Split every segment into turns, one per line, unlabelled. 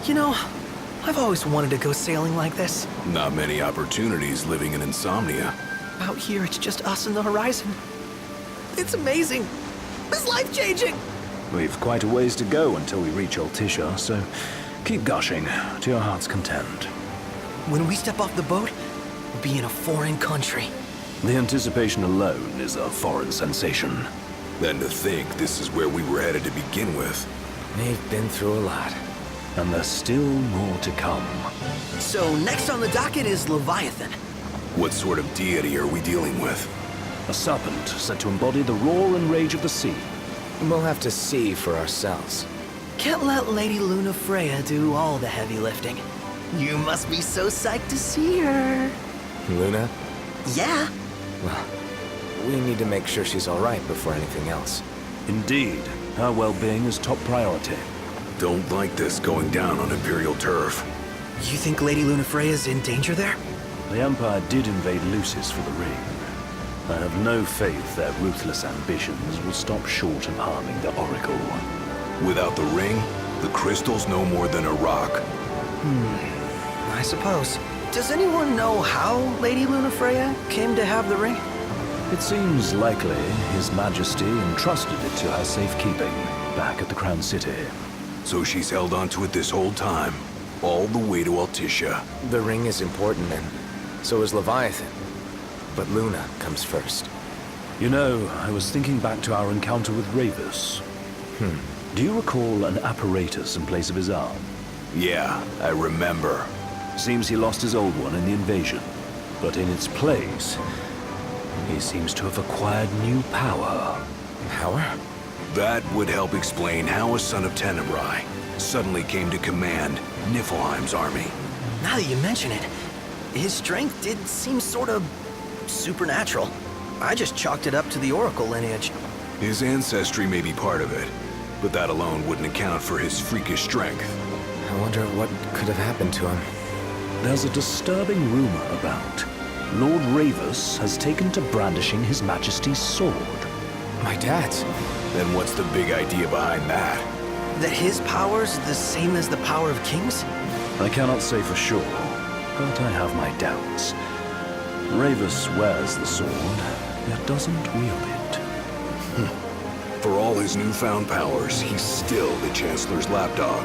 You know, I've always wanted to go sailing like this.
Not many opportunities living in insomnia.
Out here, it's just us and the horizon. It's amazing. It's life-changing.
We've quite a ways to go until we reach Altissia, so keep gushing to your heart's content.
When we step off the boat, we'll be in a foreign country.
The anticipation alone is a foreign sensation.
Then to think this is where we were headed to begin with.
We've been through a lot.
And there's still more to come.
So next on the docket is Leviathan.
What sort of deity are we dealing with?
A serpent said to embody the roar and rage of the sea.
We'll have to see for ourselves.
Can't let Lady Luna Freya do all the heavy lifting. You must be so psyched to see her.
Luna?
Yeah.
Well, we need to make sure she's all right before anything else.
Indeed, her well-being is top priority.
Don't like this going down on Imperial turf.
You think Lady Luna Freya's in danger there?
The Empire did invade Lucis for the ring. I have no faith their ruthless ambitions will stop short of harming the Oracle.
Without the ring, the crystal's no more than a rock.
I suppose. Does anyone know how Lady Luna Freya came to have the ring?
It seems likely His Majesty entrusted it to her safekeeping back at the Crown City.
So she's held onto it this whole time, all the way to Altissia.
The ring is important, and so is Leviathan. But Luna comes first.
You know, I was thinking back to our encounter with Ravus. Do you recall an apparatus in place of his arm?
Yeah, I remember.
Seems he lost his old one in the invasion. But in its place, he seems to have acquired new power.
Power?
That would help explain how a son of Tenebrae suddenly came to command Niflheim's army.
Now that you mention it, his strength did seem sort of supernatural. I just chalked it up to the Oracle lineage.
His ancestry may be part of it, but that alone wouldn't account for his freakish strength.
I wonder what could have happened to him.
There's a disturbing rumor about Lord Ravus has taken to brandishing His Majesty's sword.
My dad's.
Then what's the big idea behind that?
That his power's the same as the power of kings?
I cannot say for sure, but I have my doubts. Ravus wears the sword, yet doesn't wield it.
For all his newfound powers, he's still the Chancellor's lapdog,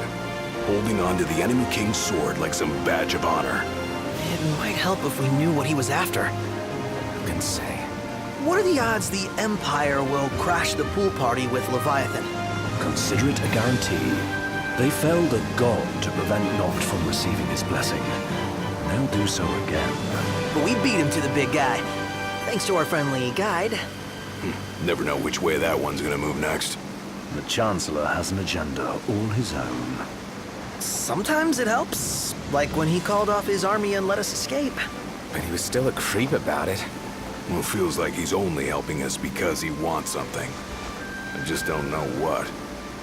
holding on to the enemy king's sword like some badge of honor.
It might help if we knew what he was after.
Who can say?
What are the odds the Empire will crash the pool party with Leviathan?
Consider it a guarantee. They felled a god to prevent Noct from receiving his blessing. They'll do so again.
But we beat him to the big guy, thanks to our friendly guide.
Never know which way that one's gonna move next.
The Chancellor has an agenda all his own.
Sometimes it helps, like when he called off his army and let us escape.
But he was still a creep about it.
Well, feels like he's only helping us because he wants something. I just don't know what.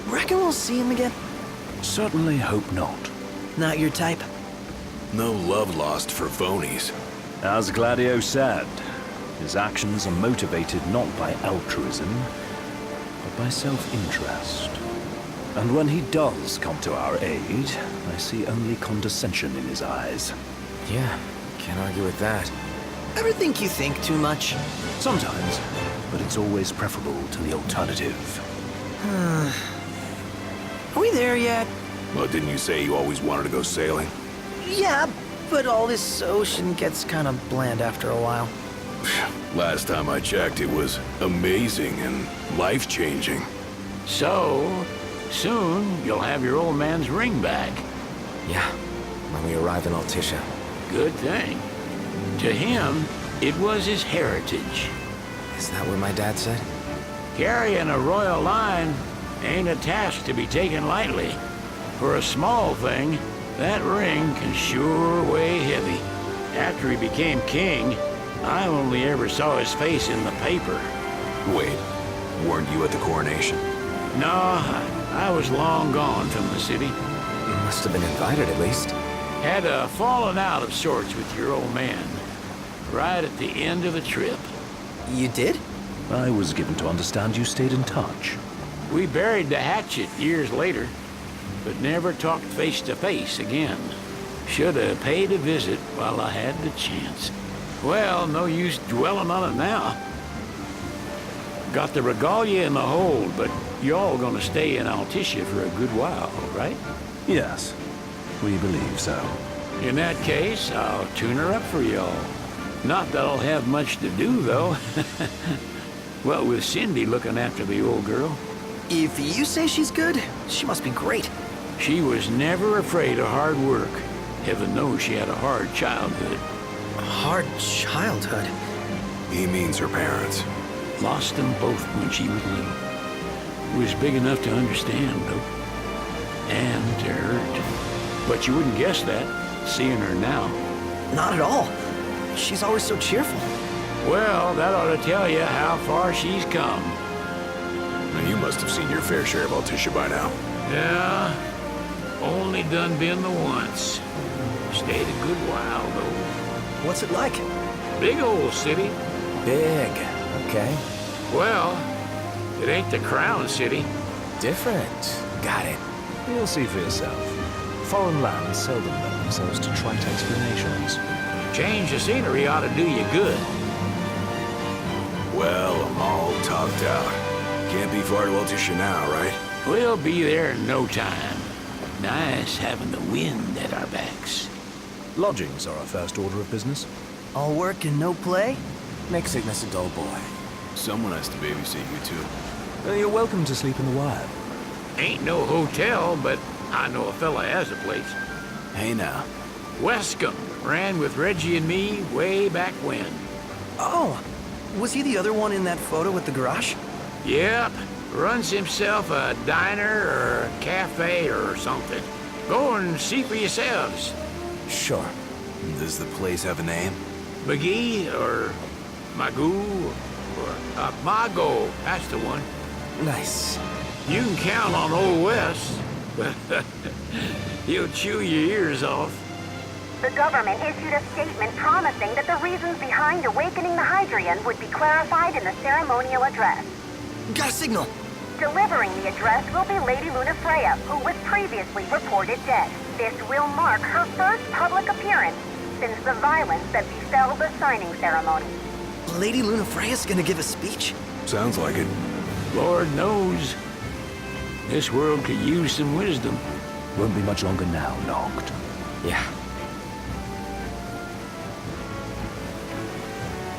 Reckon we'll see him again?
Certainly hope not.
Not your type?
No love lost for phonies.
As Gladio said, his actions are motivated not by altruism, but by self-interest. And when he does come to our aid, I see only condescension in his eyes.
Yeah, can't argue with that.
Ever think you think too much?
Sometimes, but it's always preferable to the alternative.
Are we there yet?
Well, didn't you say you always wanted to go sailing?
Yeah, but all this ocean gets kind of bland after a while.
Last time I checked, it was amazing and life-changing.
So, soon you'll have your old man's ring back.
Yeah, when we arrive in Altissia.
Good thing. To him, it was his heritage.
Is that what my dad said?
Carrying a royal line ain't a task to be taken lightly. For a small thing, that ring can sure weigh heavy. After he became king, I only ever saw his face in the paper.
Wait, weren't you at the coronation?
No, I was long gone from the city.
You must have been invited at least.
Had a falling out of sorts with your old man. Right at the end of the trip.
You did?
I was given to understand you stayed in touch.
We buried the hatchet years later. but never talked face to face again. Should have paid a visit while I had the chance. Well, no use dwelling on it now. Got the regalia in the hold, but y'all gonna stay in Altissia for a good while, right?
Yes, we believe so.
In that case, I'll tune her up for y'all. Not that I'll have much to do, though. Well, with Cindy looking after the old girl.
If you say she's good, she must be great.
She was never afraid of hard work. Heaven knows she had a hard childhood.
Hard childhood.
He means her parents.
Lost them both when she was little. Was big enough to understand, though. And to hurt. But you wouldn't guess that, seeing her now.
Not at all. She's always so cheerful.
Well, that ought to tell you how far she's come.
Now, you must have seen your fair share of Altissia by now.
Yeah, only done been the once. Stayed a good while, though.
What's it like?
Big old city.
Big, okay.
Well, it ain't the Crown City.
Different. Got it.
You'll see for yourself. Foreign lands seldom lend themselves to trite explanations.
Change the scenery ought to do you good.
Well, I'm all topped out. Can't be far to Altissia now, right?
We'll be there in no time. Nice having the wind at our backs.
Lodgings are our first order of business.
All work and no play?
Make sickness a dull boy.
Someone has to babysit you, too.
You're welcome to sleep in the Wild.
Ain't no hotel, but I know a fella has a place.
Hey, now.
Wescombe ran with Reggie and me way back when.
Oh, was he the other one in that photo with the garage?
Yep, runs himself a diner or a cafe or something. Go and see for yourselves.
Sure.
Does the place have a name?
McGee or Magoo or Mago, that's the one.
Nice.
You can count on Old West. He'll chew your ears off.
The government issued a statement promising that the reasons behind awakening the Hydrian would be clarified in the ceremonial address.
Got a signal.
Delivering the address will be Lady Lunafreya, who was previously reported dead. This will mark her first public appearance since the violence that befell the signing ceremony.
Lady Lunafreya's gonna give a speech?
Sounds like it.
Lord knows. This world could use some wisdom.
Won't be much longer now, Noct.
Yeah.